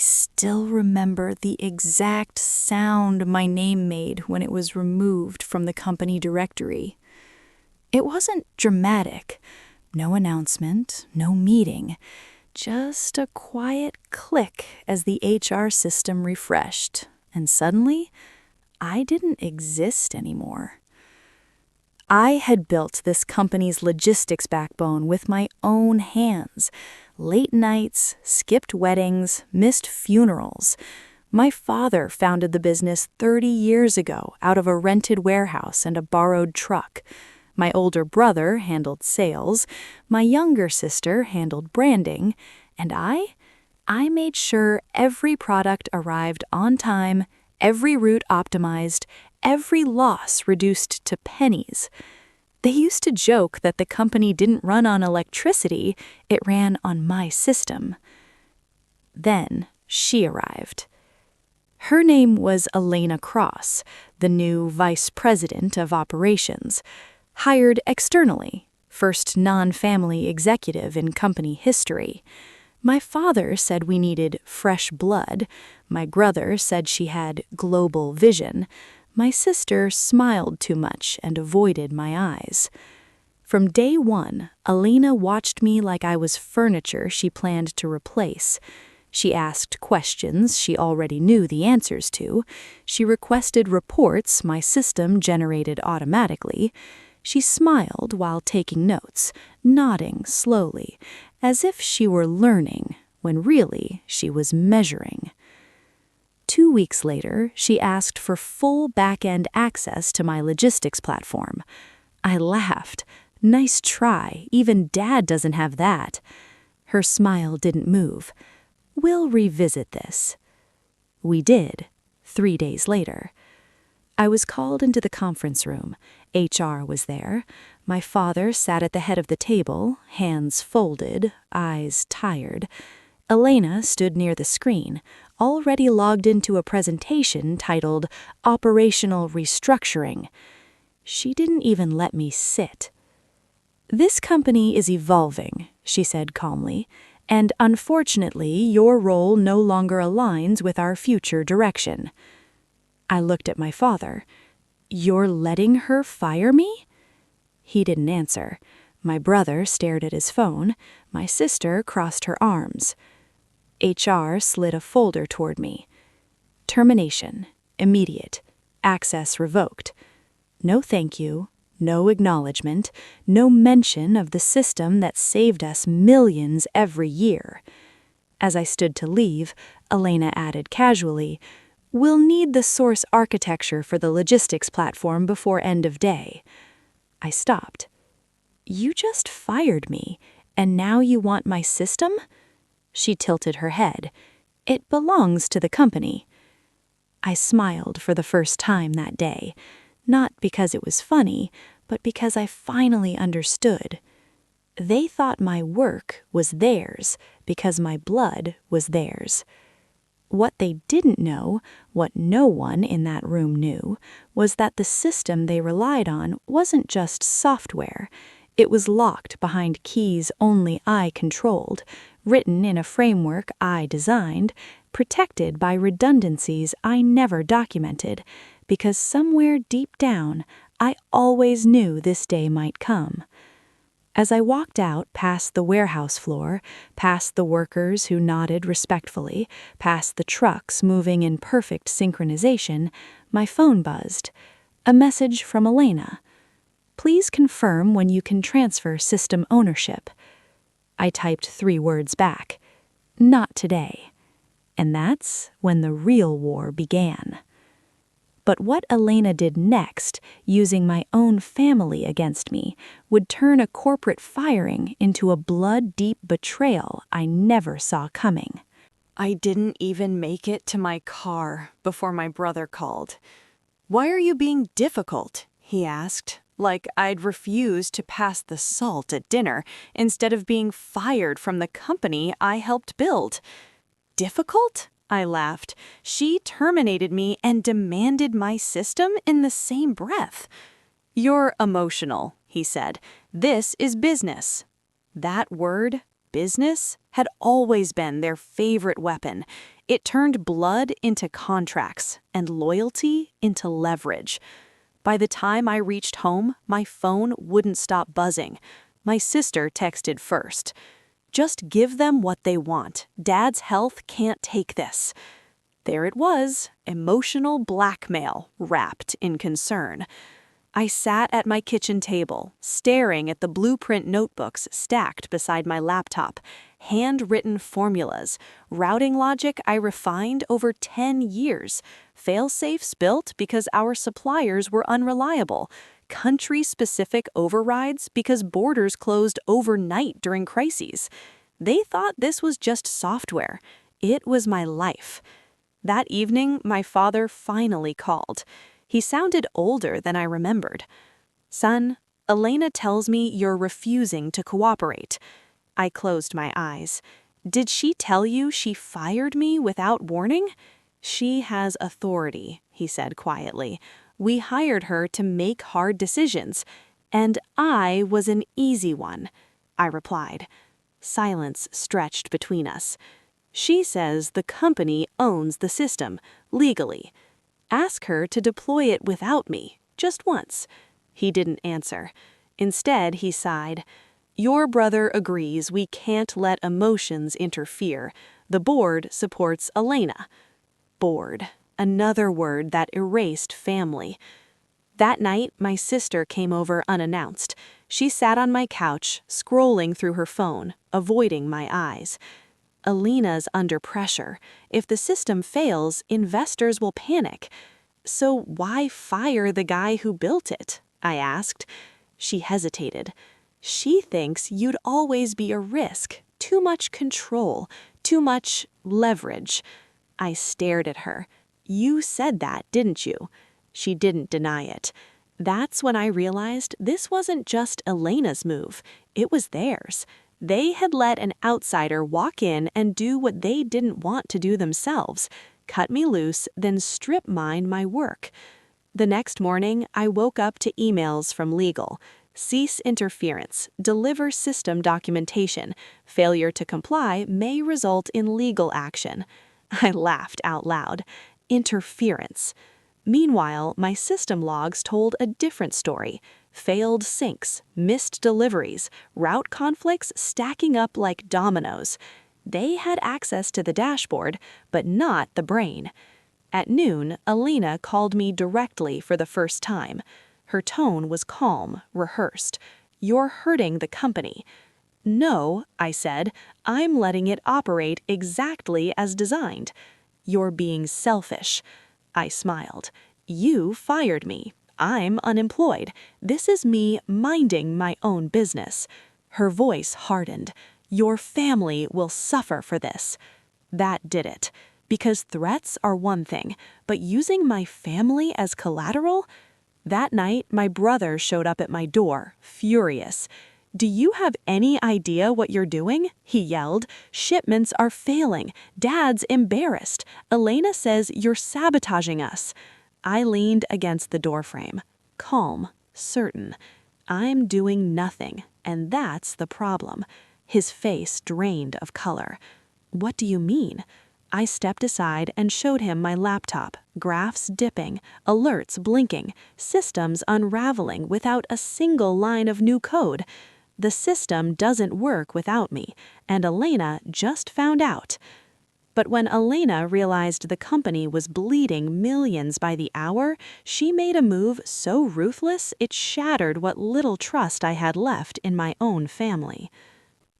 still remember the exact sound my name made when it was removed from the company directory. It wasn't dramatic. No announcement, no meeting. Just a quiet click as the HR system refreshed, and suddenly, I didn't exist anymore. I had built this company's logistics backbone with my own hands. Late nights, skipped weddings, missed funerals. My father founded the business 30 years ago out of a rented warehouse and a borrowed truck. My older brother handled sales, my younger sister handled branding, and I made sure every product arrived on time, every route optimized, every loss reduced to pennies. They used to joke that the company didn't run on electricity, it ran on my system. Then she arrived. Her name was Elena Cross, the new vice president of operations. Hired externally, first non-family executive in company history. My father said we needed fresh blood. My brother said she had global vision. My sister smiled too much and avoided my eyes. From day one, Elena watched me like I was furniture she planned to replace. She asked questions she already knew the answers to. She requested reports my system generated automatically. She smiled while taking notes, nodding slowly, as if she were learning, when really she was measuring. 2 weeks later, she asked for full back-end access to my logistics platform. I laughed. Nice try, even Dad doesn't have that. Her smile didn't move. We'll revisit this. We did, 3 days later. I was called into the conference room. HR was there. My father sat at the head of the table, hands folded, eyes tired. Elena stood near the screen, already logged into a presentation titled Operational Restructuring. She didn't even let me sit. "This company is evolving," she said calmly, "and unfortunately your role no longer aligns with our future direction." I looked at my father. "You're letting her fire me?" He didn't answer. My brother stared at his phone. My sister crossed her arms. HR slid a folder toward me. Termination. Immediate. Access revoked. No thank you. No acknowledgement. No mention of the system that saved us millions every year. As I stood to leave, Elena added casually, "We'll need the source architecture for the logistics platform before end of day." I stopped. "You just fired me, and now you want my system?" She tilted her head. "It belongs to the company." I smiled for the first time that day, not because it was funny, but because I finally understood. They thought my work was theirs because my blood was theirs. What they didn't know, what no one in that room knew, was that the system they relied on wasn't just software. It was locked behind keys only I controlled, written in a framework I designed, protected by redundancies I never documented, because somewhere deep down, I always knew this day might come. As I walked out past the warehouse floor, past the workers who nodded respectfully, past the trucks moving in perfect synchronization, my phone buzzed. A message from Elena. "Please confirm when you can transfer system ownership." I typed 3 words back. "Not today." And that's when the real war began. But what Elena did next, using my own family against me, would turn a corporate firing into a blood-deep betrayal I never saw coming. I didn't even make it to my car before my brother called. "Why are you being difficult?" he asked, like I'd refused to pass the salt at dinner instead of being fired from the company I helped build. "Difficult?" I laughed. "She terminated me and demanded my system in the same breath." "You're emotional," he said. "This is business." That word, business, had always been their favorite weapon. It turned blood into contracts and loyalty into leverage. By the time I reached home, my phone wouldn't stop buzzing. My sister texted first. "Just give them what they want. Dad's health can't take this." There it was, emotional blackmail wrapped in concern. I sat at my kitchen table, staring at the blueprint notebooks stacked beside my laptop, handwritten formulas, routing logic I refined over 10 years, fail-safes built because our suppliers were unreliable, country-specific overrides because borders closed overnight during crises. They thought this was just software. It was my life. That evening, my father finally called. He sounded older than I remembered. "Son, Elena tells me you're refusing to cooperate." I closed my eyes. "Did she tell you she fired me without warning?" "She has authority," he said quietly. "We hired her to make hard decisions, and I was an easy one," I replied. Silence stretched between us. "She says the company owns the system, legally. Ask her to deploy it without me, just once." He didn't answer. Instead, he sighed. "Your brother agrees we can't let emotions interfere. The board supports Elena." Board, another word that erased family. That night, my sister came over unannounced. She sat on my couch, scrolling through her phone, avoiding my eyes. "Elena's under pressure. If the system fails, investors will panic." "So why fire the guy who built it?" I asked. She hesitated. "She thinks you'd always be a risk, too much control, too much leverage." I stared at her. "You said that, didn't you?" She didn't deny it. That's when I realized this wasn't just Elena's move, it was theirs. They had let an outsider walk in and do what they didn't want to do themselves, cut me loose, then strip mine my work. The next morning, I woke up to emails from legal. Cease interference, deliver system documentation. Failure to comply may result in legal action. I laughed out loud. Interference. Meanwhile, my system logs told a different story. Failed syncs, missed deliveries, route conflicts stacking up like dominoes. They had access to the dashboard, but not the brain. At noon, Elena called me directly for the first time. Her tone was calm, rehearsed. "You're hurting the company." "No," I said, "I'm letting it operate exactly as designed." "You're being selfish." I smiled. "You fired me. I'm unemployed. This is me minding my own business." Her voice hardened. "Your family will suffer for this." That did it. Because threats are one thing, but using my family as collateral? That night, my brother showed up at my door, furious. "Do you have any idea what you're doing?" he yelled. "Shipments are failing. Dad's embarrassed. Elena says you're sabotaging us." I leaned against the doorframe, calm, certain. I'm doing nothing, and that's the problem. His face drained of color. "What do you mean?" I stepped aside and showed him my laptop, graphs dipping, alerts blinking, systems unraveling without a single line of new code. The system doesn't work without me, and Elena just found out. But when Elena realized the company was bleeding millions by the hour, she made a move so ruthless it shattered what little trust I had left in my own family.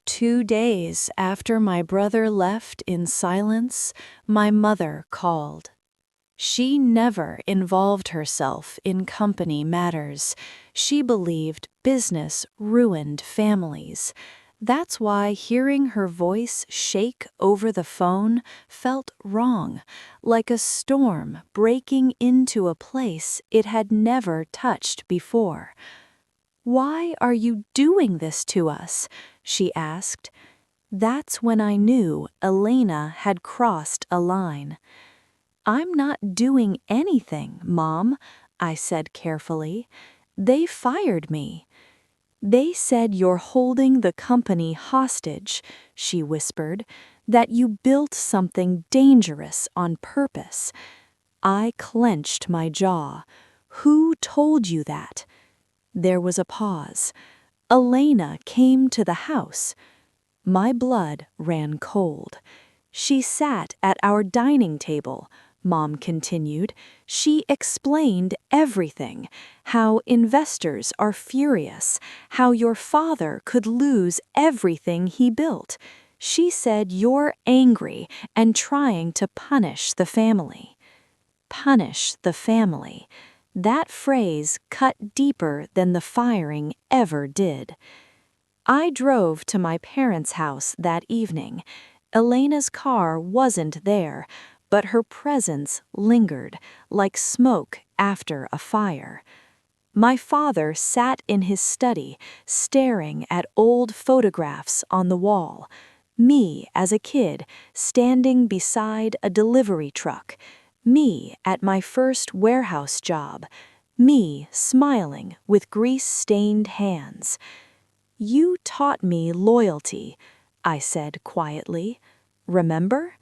2 days after my brother left in silence, my mother called. She never involved herself in company matters. She believed business ruined families. That's why hearing her voice shake over the phone felt wrong, like a storm breaking into a place it had never touched before. "Why are you doing this to us?" she asked. That's when I knew Elena had crossed a line. "I'm not doing anything, Mom," I said carefully. "They fired me." "They said you're holding the company hostage," she whispered. that you built something dangerous on purpose. I clenched my jaw. Who told you that? There was a pause. Elena came to the house. My blood ran cold. She sat at our dining table, Mom continued. She explained everything, how investors are furious, how your father could lose everything he built. She said you're angry and trying to punish the family. Punish the family. That phrase cut deeper than the firing ever did. I drove to my parents' house that evening. Elena's car wasn't there, but her presence lingered, like smoke after a fire. My father sat in his study, staring at old photographs on the wall. Me as a kid, standing beside a delivery truck. Me at my first warehouse job. Me smiling with grease-stained hands. You taught me loyalty, I said quietly. Remember?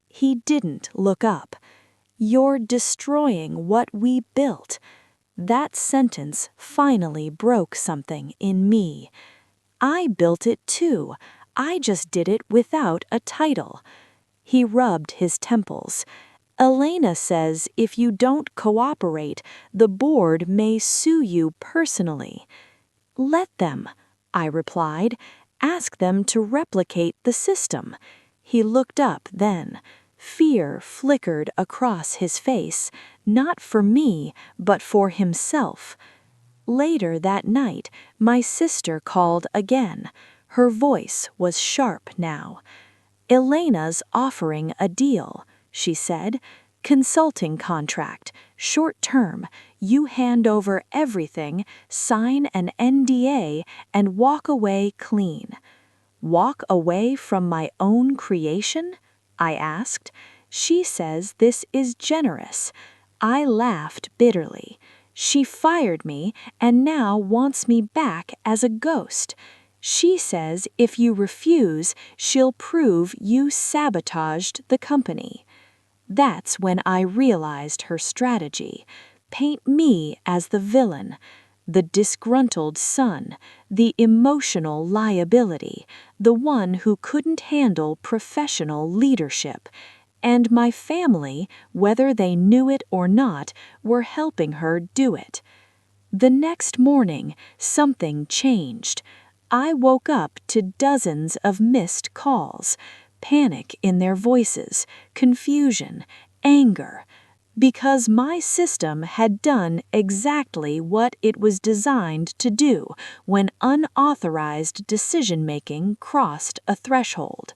He didn't look up. You're destroying what we built. That sentence finally broke something in me. I built it too. I just did it without a title. He rubbed his temples. Elena says if you don't cooperate, the board may sue you personally. Let them, I replied. Ask them to replicate the system. He looked up then. Fear flickered across his face, not for me, but for himself. Later that night, my sister called again. Her voice was sharp now. Elena's offering a deal, she said. Consulting contract, short term. You hand over everything, sign an NDA, and walk away clean. Walk away from my own creation? I asked. She says this is generous. I laughed bitterly. She fired me and now wants me back as a ghost. She says if you refuse, she'll prove you sabotaged the company. That's when I realized her strategy. Paint me as the villain, the disgruntled son, the emotional liability, the one who couldn't handle professional leadership. And my family, whether they knew it or not, were helping her do it. The next morning, something changed. I woke up to dozens of missed calls, panic in their voices, confusion, anger, because my system had done exactly what it was designed to do when unauthorized decision-making crossed a threshold.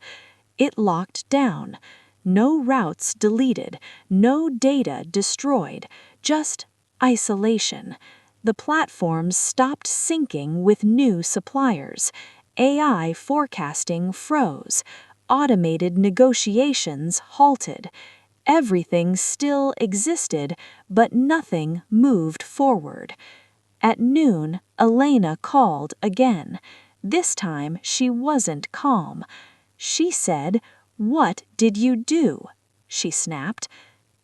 It locked down. No routes deleted, no data destroyed, just isolation. The platforms stopped syncing with new suppliers. AI forecasting froze. Automated negotiations halted. Everything still existed, but nothing moved forward. At noon, Elena called again. This time she wasn't calm. She said, "What did you do?" she snapped.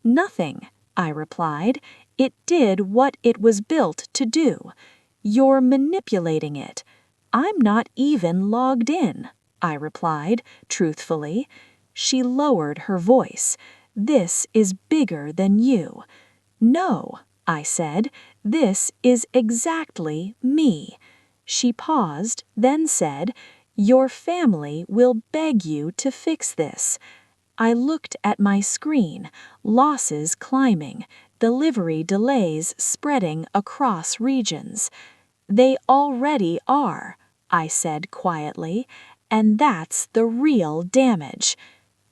"Nothing," I replied. "It did what it was built to do. You're manipulating it." "I'm not even logged in," I replied, truthfully. She lowered her voice. "This is bigger than you." "No," I said, "this is exactly me." She paused, then said, "Your family will beg you to fix this." I looked at my screen, losses climbing, delivery delays spreading across regions. "They already are," I said quietly, "and that's the real damage."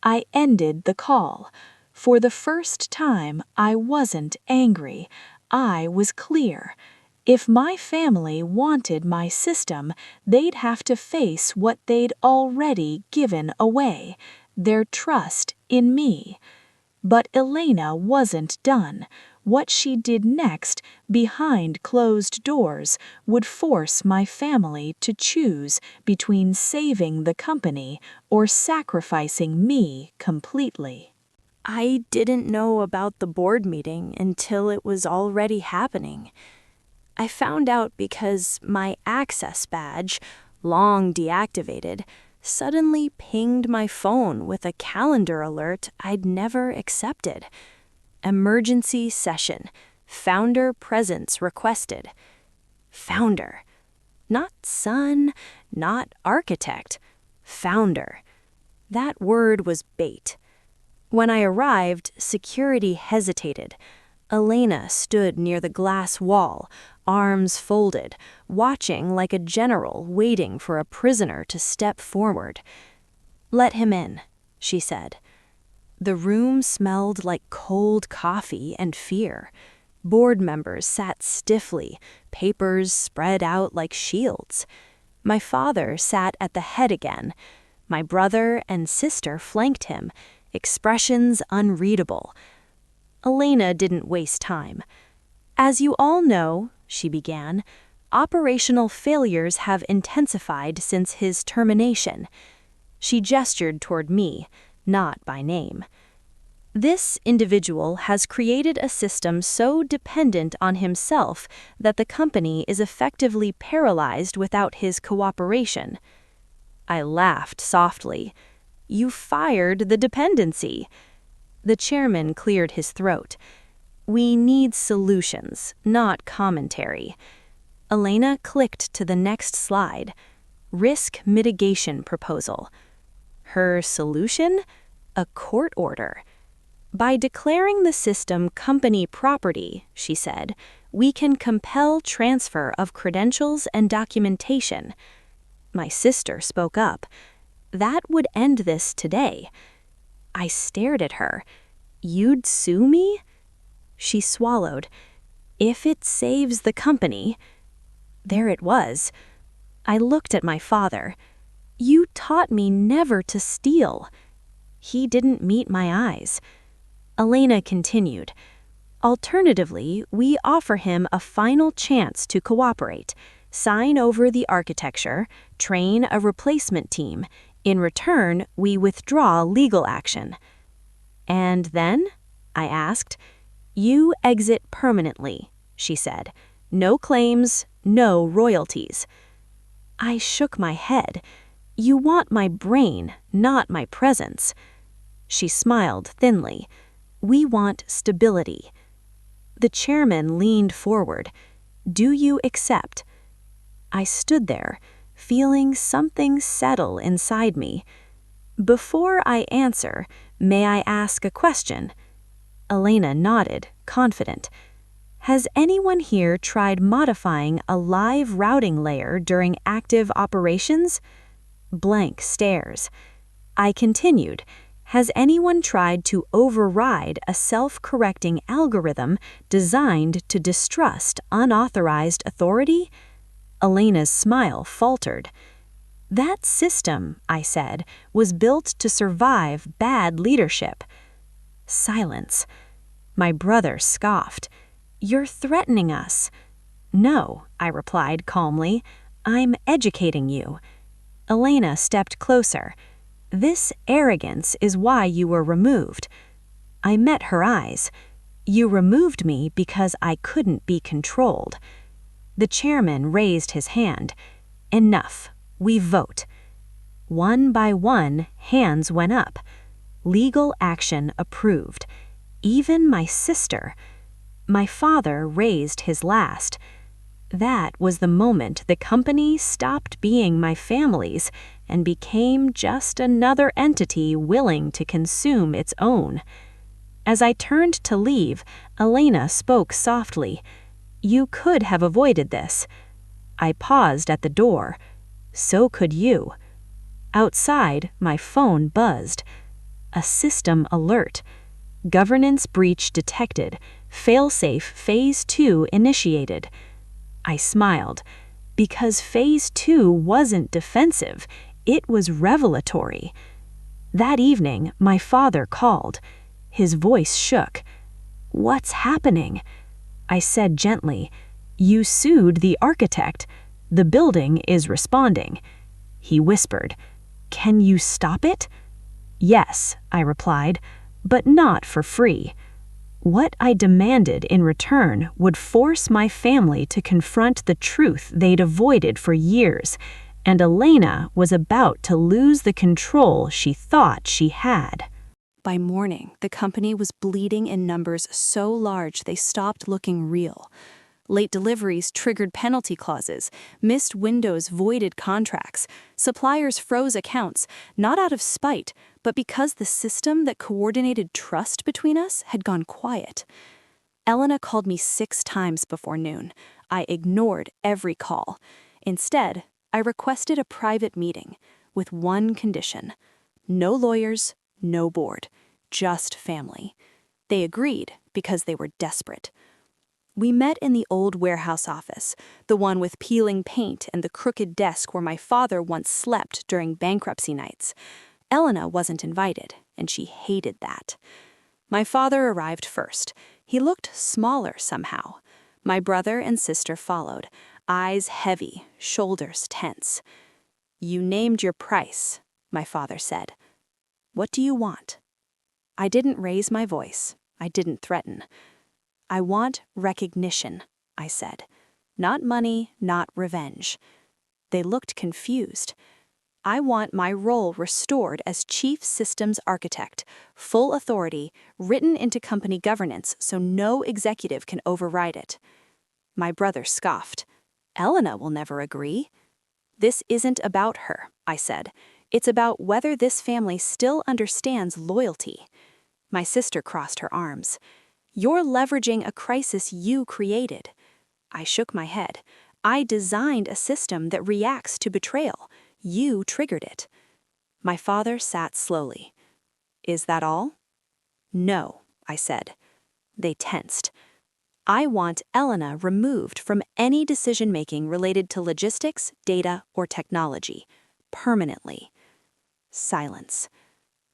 I ended the call. For the first time, I wasn't angry. I was clear. If my family wanted my system, they'd have to face what they'd already given away, their trust in me. But Elena wasn't done. What she did next, behind closed doors, would force my family to choose between saving the company or sacrificing me completely. I didn't know about the board meeting until it was already happening. I found out because my access badge, long deactivated, suddenly pinged my phone with a calendar alert I'd never accepted. Emergency session. Founder presence requested. Founder. Not son, not architect. Founder. That word was bait. When I arrived, security hesitated. Elena stood near the glass wall, arms folded, watching like a general waiting for a prisoner to step forward. "Let him in," she said. The room smelled like cold coffee and fear. Board members sat stiffly, papers spread out like shields. My father sat at the head again. My brother and sister flanked him, expressions unreadable. Elena didn't waste time. "As you all know," she began, "operational failures have intensified since his termination." She gestured toward me, not by name. "This individual has created a system so dependent on himself that the company is effectively paralyzed without his cooperation." I laughed softly. "You fired the dependency." The chairman cleared his throat. "We need solutions, not commentary." Elena clicked to the next slide. Risk mitigation proposal. Her solution? A court order. "By declaring the system company property," she said, "we can compel transfer of credentials and documentation." My sister spoke up. "That would end this today." I stared at her. "You'd sue me?" She swallowed. "If it saves the company." There it was. I looked at my father. "You taught me never to steal." He didn't meet my eyes. Elena continued. "Alternatively, we offer him a final chance to cooperate, sign over the architecture, train a replacement team. In return, we withdraw legal action." "And then?" I asked. "You exit permanently," she said. "No claims, no royalties." I shook my head. "You want my brain, not my presence." She smiled thinly. "We want stability." The chairman leaned forward. "Do you accept?" I stood there, feeling something settle inside me. "Before I answer, may I ask a question?" Elena nodded, confident. "Has anyone here tried modifying a live routing layer during active operations?" Blank stares. I continued. "Has anyone tried to override a self-correcting algorithm designed to distrust unauthorized authority?" Elena's smile faltered. "That system," I said, "was built to survive bad leadership." Silence. My brother scoffed. "You're threatening us." "No," I replied calmly. "I'm educating you." Elena stepped closer. "This arrogance is why you were removed." I met her eyes. "You removed me because I couldn't be controlled." The chairman raised his hand. "Enough. We vote." One by one, hands went up. Legal action approved. Even my sister. My father raised his last. That was the moment the company stopped being my family's and became just another entity willing to consume its own. As I turned to leave, Elena spoke softly. "You could have avoided this." I paused at the door. "So could you." Outside, my phone buzzed. A system alert. Governance breach detected. Failsafe Phase 2 initiated. I smiled. Because Phase 2 wasn't defensive, it was revelatory. That evening, my father called. His voice shook. "What's happening?" I said gently, "You sued the architect. The building is responding." He whispered, "Can you stop it?" "Yes," I replied, "but not for free." What I demanded in return would force my family to confront the truth they'd avoided for years, and Elena was about to lose the control she thought she had. By morning, the company was bleeding in numbers so large they stopped looking real. Late deliveries triggered penalty clauses, missed windows voided contracts, suppliers froze accounts, not out of spite, but because the system that coordinated trust between us had gone quiet. Elena called me 6 times before noon. I ignored every call. Instead, I requested a private meeting with one condition: no lawyers, no board, just family. They agreed because they were desperate. We met in the old warehouse office, the one with peeling paint and the crooked desk where my father once slept during bankruptcy nights. Elena wasn't invited, and she hated that. My father arrived first. He looked smaller somehow. My brother and sister followed, eyes heavy, shoulders tense. "You named your price," my father said. "What do you want?" I didn't raise my voice. I didn't threaten. "I want recognition," I said. "Not money, not revenge." They looked confused. "I want my role restored as chief systems architect, full authority, written into company governance so no executive can override it." My brother scoffed. "Elena will never agree." "This isn't about her," I said. "It's about whether this family still understands loyalty." My sister crossed her arms. "You're leveraging a crisis you created." I shook my head. "I designed a system that reacts to betrayal. You triggered it." My father sat slowly. "Is that all?" "No," I said. They tensed. "I want Elena removed from any decision-making related to logistics, data, or technology. Permanently." Silence.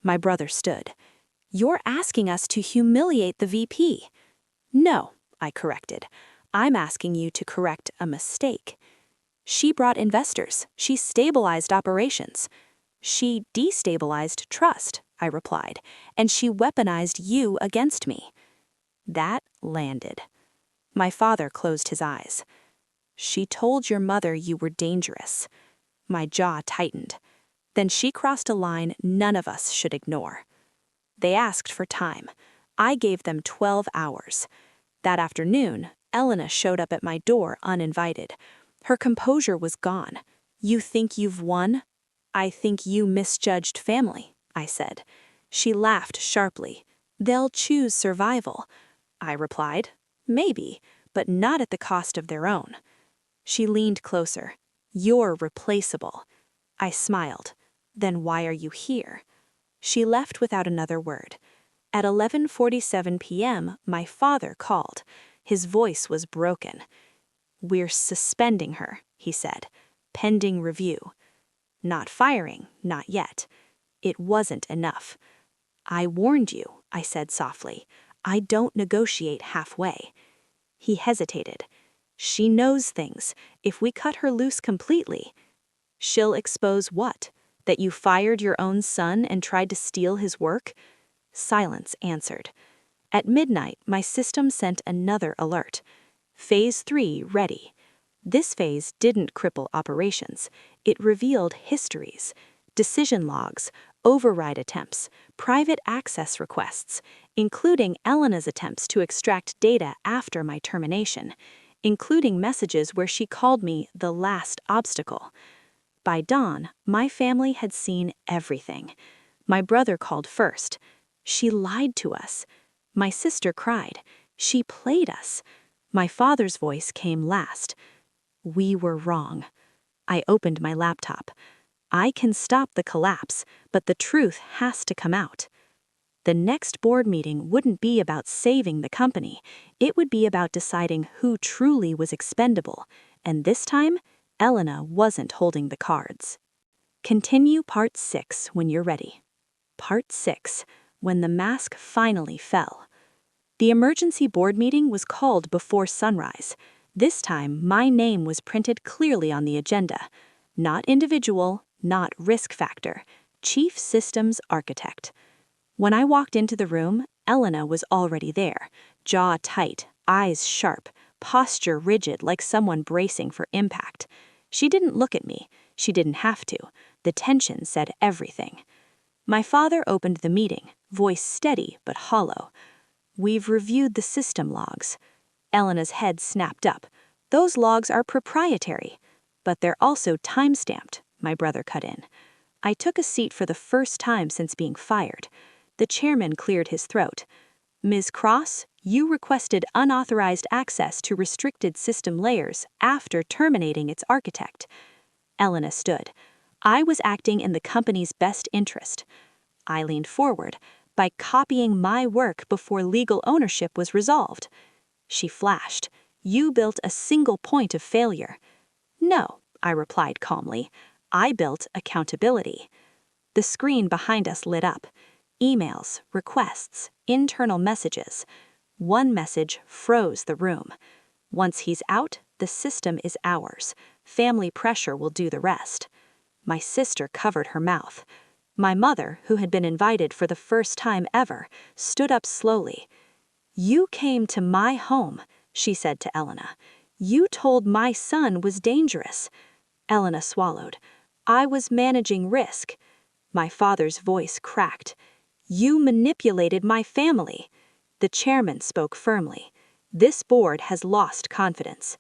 My brother stood. "You're asking us to humiliate the VP." "No," I corrected. "I'm asking you to correct a mistake. She brought investors. She stabilized operations." "She destabilized trust," I replied, "and she weaponized you against me." That landed. My father closed his eyes. "She told your mother you were dangerous." My jaw tightened. Then she crossed a line none of us should ignore. They asked for time. I gave them 12 hours. That afternoon, Elena showed up at my door uninvited. Her composure was gone. "You think you've won?" "I think you misjudged family," I said. She laughed sharply. "They'll choose survival." I replied, "Maybe, but not at the cost of their own." She leaned closer. "You're replaceable." I smiled. "Then why are you here?" She left without another word. At 11:47 p.m., my father called. His voice was broken. "We're suspending her," he said, "pending review." Not firing, not yet. It wasn't enough. "I warned you," I said softly. "I don't negotiate halfway." He hesitated. "She knows things. If we cut her loose completely—" "She'll expose what? That you fired your own son and tried to steal his work?" Silence answered. At midnight, my system sent another alert. Phase 3 ready. This phase didn't cripple operations. It revealed histories, decision logs, override attempts, private access requests, including Elena's attempts to extract data after my termination, including messages where she called me the last obstacle. By dawn, my family had seen everything. My brother called first. "She lied to us." My sister cried. "She played us." My father's voice came last. "We were wrong." I opened my laptop. "I can stop the collapse, but the truth has to come out." The next board meeting wouldn't be about saving the company. It would be about deciding who truly was expendable. And this time, Elena wasn't holding the cards. Continue Part 6 when you're ready. Part 6, when the mask finally fell. The emergency board meeting was called before sunrise. This time, my name was printed clearly on the agenda. Not individual, not risk factor. Chief Systems Architect. When I walked into the room, Elena was already there. Jaw tight, eyes sharp, posture rigid like someone bracing for impact. She didn't look at me. She didn't have to. The tension said everything. My father opened the meeting, voice steady but hollow. "We've reviewed the system logs." Elena's head snapped up. "Those logs are proprietary." "But they're also time-stamped," my brother cut in. I took a seat for the first time since being fired. The chairman cleared his throat. "Ms. Cross, you requested unauthorized access to restricted system layers after terminating its architect." Elena stood. "I was acting in the company's best interest." I leaned forward, "by copying my work before legal ownership was resolved." She flashed. "You built a single point of failure." "No," I replied calmly. "I built accountability." The screen behind us lit up. Emails, requests, internal messages. One message froze the room. "Once he's out, the system is ours. Family pressure will do the rest." My sister covered her mouth. My mother, who had been invited for the first time ever, stood up slowly. "You came to my home," she said to Elena. "You told my son was dangerous." Elena swallowed. "I was managing risk." My father's voice cracked. "You manipulated my family." The chairman spoke firmly. "This board has lost confidence."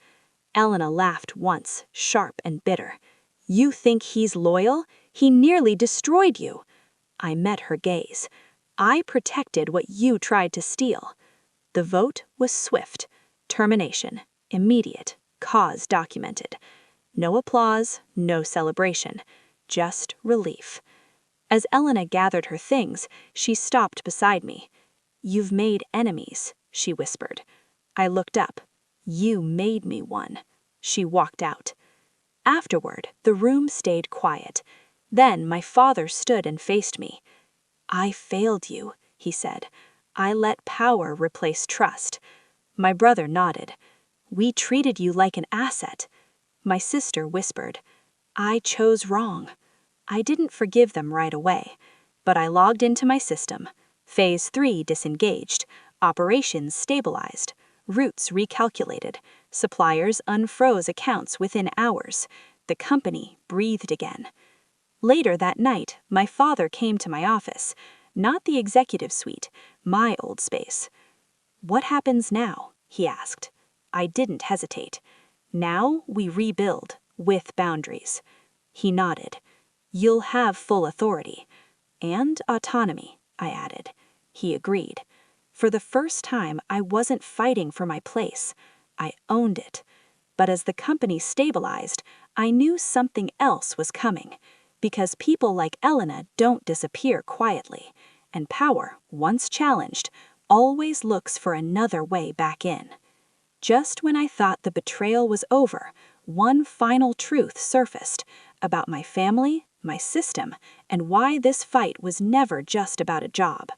Elena laughed once, sharp and bitter. "You think he's loyal? He nearly destroyed you." I met her gaze. "I protected what you tried to steal." The vote was swift. Termination. Immediate. Cause documented. No applause, no celebration. Just relief. As Elena gathered her things, she stopped beside me. "You've made enemies," she whispered. I looked up. "You made me one." She walked out. Afterward, the room stayed quiet. Then my father stood and faced me. "I failed you," he said. "I let power replace trust." My brother nodded. "We treated you like an asset." My sister whispered. "I chose wrong." I didn't forgive them right away, but I logged into my system. Phase 3 disengaged. Operations stabilized. Routes recalculated. Suppliers unfroze accounts within hours. The company breathed again. Later that night, my father came to my office. Not the executive suite, my old space. "What happens now?" he asked. I didn't hesitate. "Now we rebuild, with boundaries." He nodded. "You'll have full authority." "And autonomy," I added. He agreed. For the first time, I wasn't fighting for my place. I owned it. But as the company stabilized, I knew something else was coming. Because people like Elena don't disappear quietly. And power, once challenged, always looks for another way back in. Just when I thought the betrayal was over, one final truth surfaced about my family, my system, and why this fight was never just about a job.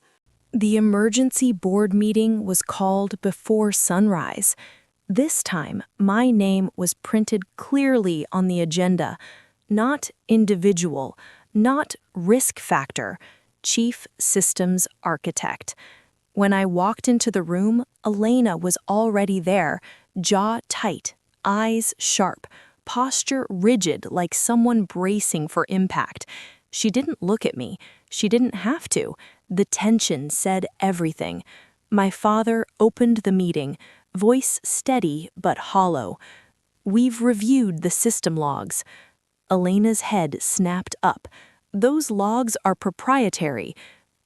The emergency board meeting was called before sunrise. This time, my name was printed clearly on the agenda. Not individual, not risk factor, Chief Systems Architect. When I walked into the room, Elena was already there, jaw tight, eyes sharp, posture rigid like someone bracing for impact. She didn't look at me. She didn't have to. The tension said everything. My father opened the meeting, voice steady but hollow. "We've reviewed the system logs." Elena's head snapped up. "Those logs are proprietary.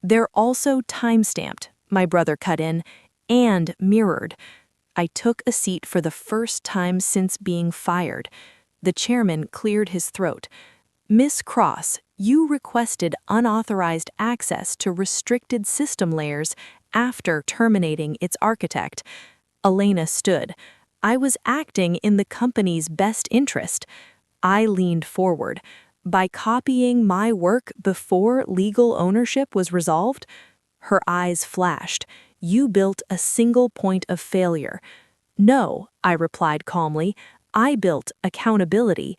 They're also time-stamped," my brother cut in, "and mirrored." I took a seat for the first time since being fired. The chairman cleared his throat. "Miss Cross, you requested unauthorized access to restricted system layers after terminating its architect." Elena stood. I was acting in the company's best interest. I leaned forward. "By copying my work before legal ownership was resolved?" Her eyes flashed. You built a single point of failure. No, I replied calmly. I built accountability.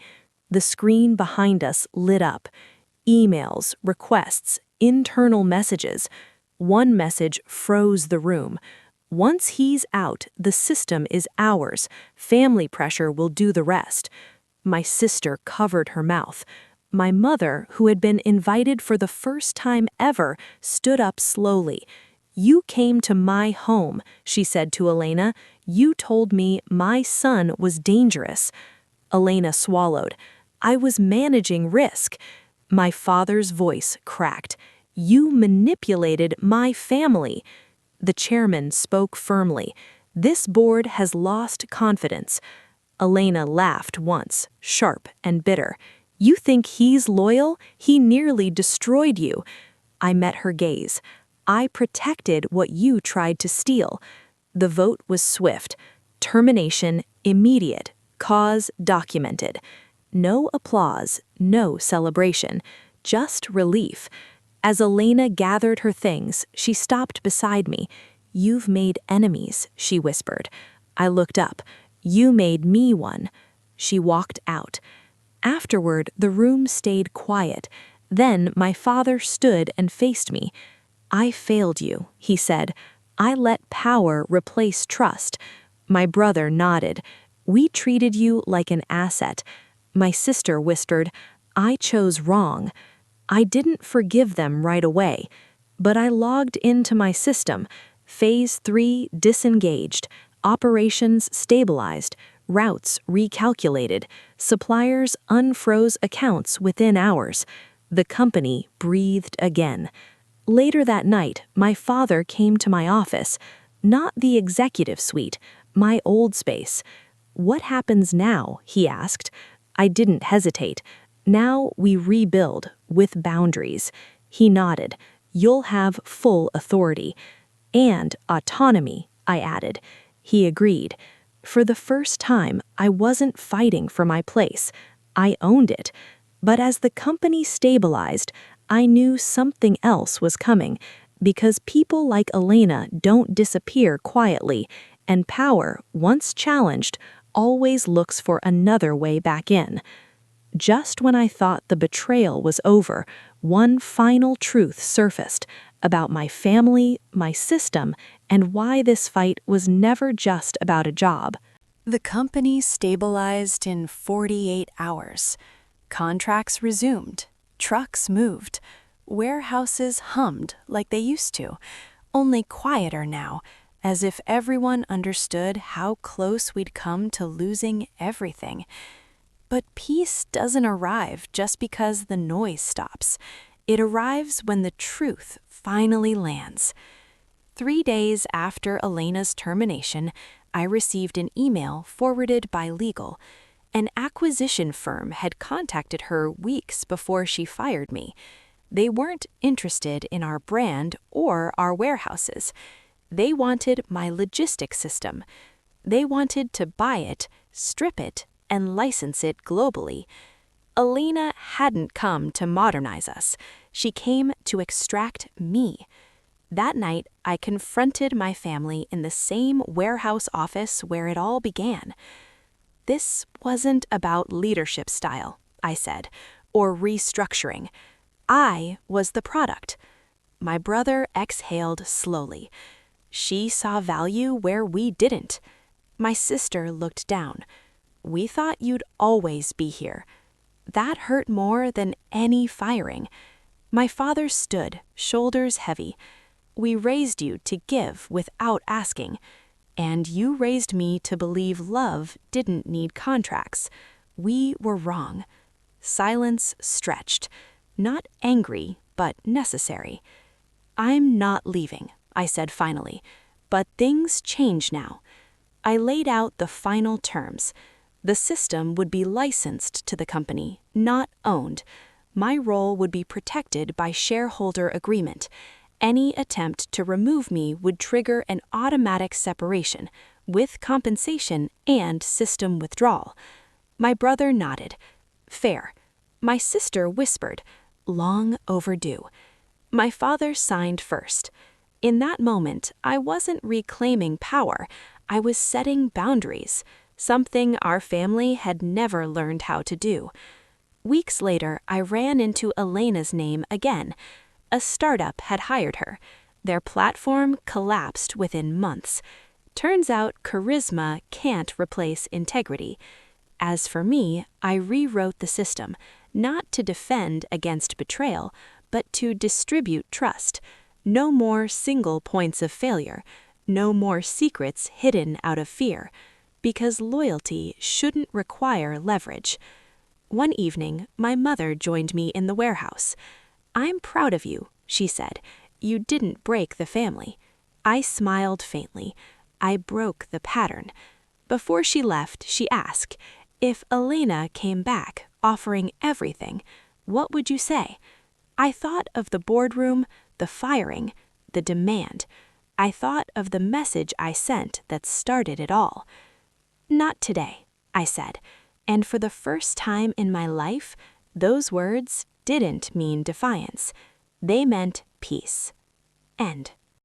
The screen behind us lit up. Emails, requests, internal messages. One message froze the room. Once he's out, the system is ours. Family pressure will do the rest. My sister covered her mouth. My mother, who had been invited for the first time ever, stood up slowly. You came to my home, she said to Elena. You told me my son was dangerous. Elena swallowed. I was managing risk. My father's voice cracked. You manipulated my family. The chairman spoke firmly. This board has lost confidence. Elena laughed once, sharp and bitter. You think he's loyal? He nearly destroyed you. I met her gaze. I protected what you tried to steal. The vote was swift. Termination immediate. Cause documented. No applause, no celebration, just relief. As Elena gathered her things, she stopped beside me. You've made enemies, she whispered. I looked up. You made me one. She walked out. Afterward, the room stayed quiet. Then my father stood and faced me. I failed you, he said. I let power replace trust. My brother nodded. We treated you like an asset. My sister whispered, I chose wrong. I didn't forgive them right away, but I logged into my system. Phase 3 disengaged, operations stabilized, routes recalculated, suppliers unfroze accounts within hours. The company breathed again. Later that night, my father came to my office, not the executive suite, my old space. What happens now? He asked. I didn't hesitate. Now we rebuild with boundaries. He nodded. You'll have full authority. And autonomy, I added. He agreed. For the first time, I wasn't fighting for my place. I owned it. But as the company stabilized, I knew something else was coming, because people like Elena don't disappear quietly, and power, once challenged, always looks for another way back in. Just when I thought the betrayal was over, one final truth surfaced about my family, my system, and why this fight was never just about a job. The company stabilized in 48 hours. Contracts resumed. Trucks moved. Warehouses hummed like they used to, only quieter now, as if everyone understood how close we'd come to losing everything. But peace doesn't arrive just because the noise stops. It arrives when the truth finally lands. 3 days after Elena's termination, I received an email forwarded by legal. An acquisition firm had contacted her weeks before she fired me. They weren't interested in our brand or our warehouses. They wanted my logistics system. They wanted to buy it, strip it, and license it globally. Elena hadn't come to modernize us. She came to extract me. That night, I confronted my family in the same warehouse office where it all began. This wasn't about leadership style, I said, or restructuring. I was the product. My brother exhaled slowly. She saw value where we didn't. My sister looked down. We thought you'd always be here. That hurt more than any firing. My father stood, shoulders heavy. We raised you to give without asking, and you raised me to believe love didn't need contracts. We were wrong. Silence stretched, not angry, but necessary. I'm not leaving, I said finally, but things change now. I laid out the final terms. The system would be licensed to the company, not owned. My role would be protected by shareholder agreement. Any attempt to remove me would trigger an automatic separation, with compensation and system withdrawal. My brother nodded. Fair. My sister whispered, long overdue. My father signed first. In that moment, I wasn't reclaiming power, I was setting boundaries, something our family had never learned how to do. Weeks later, I ran into Elena's name again. A startup had hired her. Their platform collapsed within months. Turns out charisma can't replace integrity. As for me, I rewrote the system, not to defend against betrayal, but to distribute trust. No more single points of failure. No more secrets hidden out of fear. Because loyalty shouldn't require leverage. One evening, my mother joined me in the warehouse. "I'm proud of you," she said. "You didn't break the family." I smiled faintly. I broke the pattern. Before she left, she asked, "If Elena came back, offering everything, what would you say?" I thought of the boardroom, the firing, the demand. I thought of the message I sent that started it all. "Not today," I said, and for the first time in my life, those words didn't mean defiance. They meant peace. End.